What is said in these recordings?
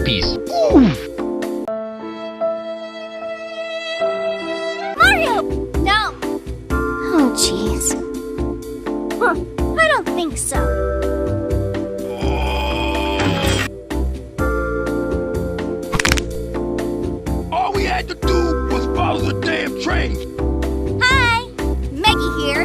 piece. Mario! No. Oh, jeez. Huh, I don't think so. All we had to do was follow the damn train. Hi! Meggy here.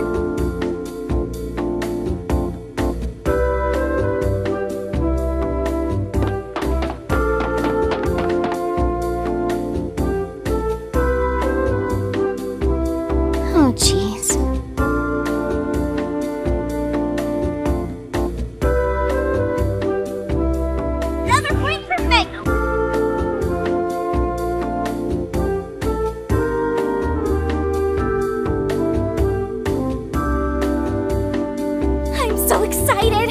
Oh, jeez. Another point for Meggy. I'm so excited.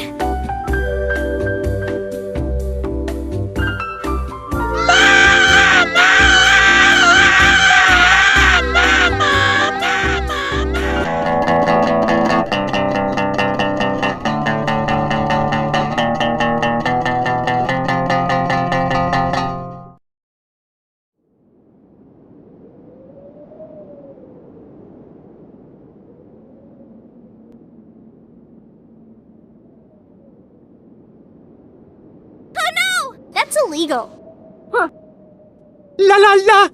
Oh no! That's illegal. La la la!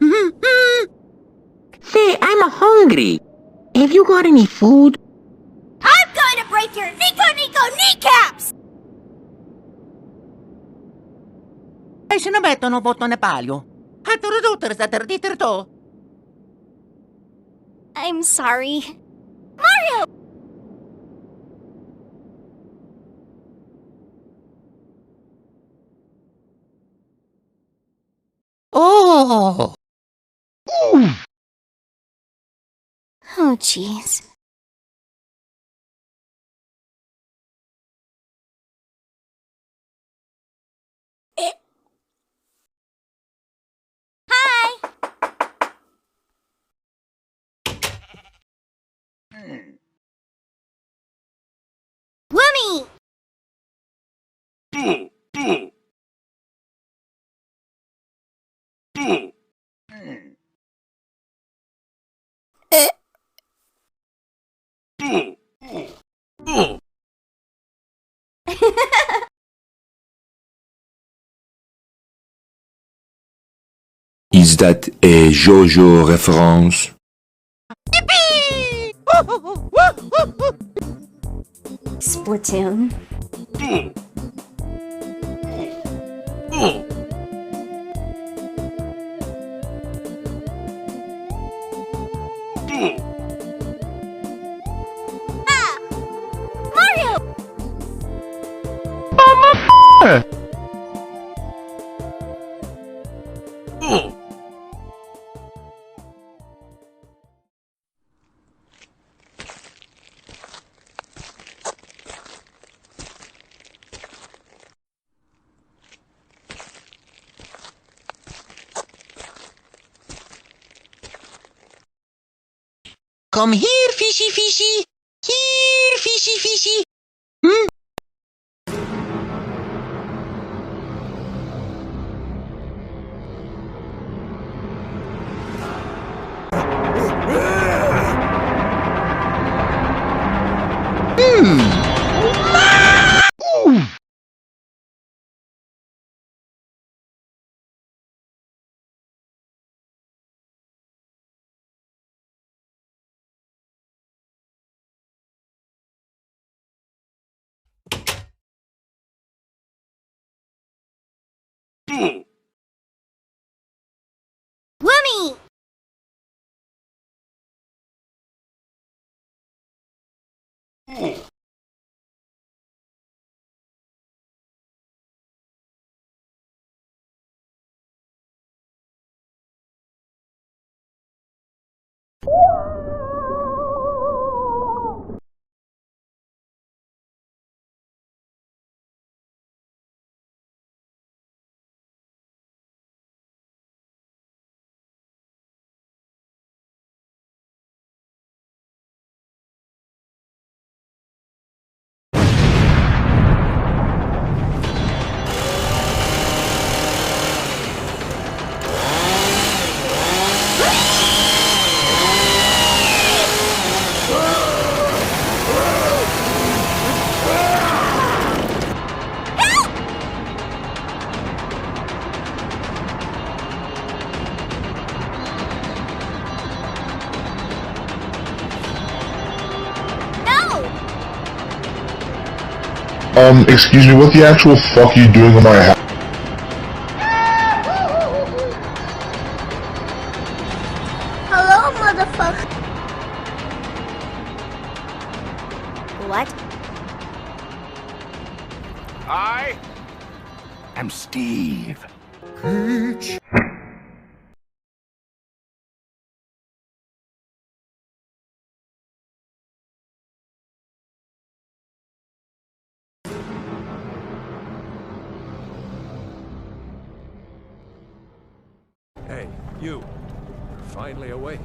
Say, I'm hungry. Have you got any food? I'm going to break your Nico kneecaps! E se ne mettono bottone palio. A tutter sa terditer to. I'm sorry. Mario! Oh! Oh, jeez. Hi! Wummy! Is that a JoJo reference? Splatoon. Ah! Mario! Come here, fishy fishy. Here, fishy fishy. Wummy! Excuse me, what the actual fuck are you doing in my house? Hello, motherfucker. What? I am Steve. Hey, you. You're finally awake.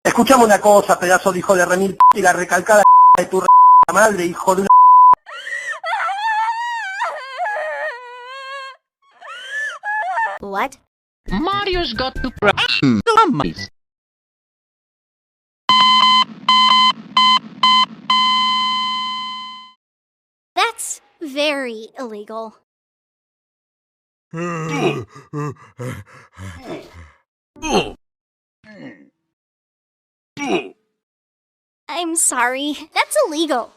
Escuchame una cosa, pedazo de hijo de remil y la recalcada de tu madre, hijo de una... What? Mario's got to That's very illegal. I'm sorry. That's illegal.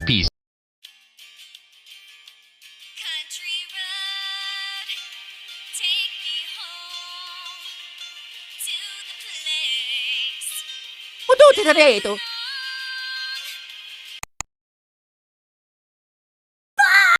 peace. Country road, take me home to the place. O tutti, capito?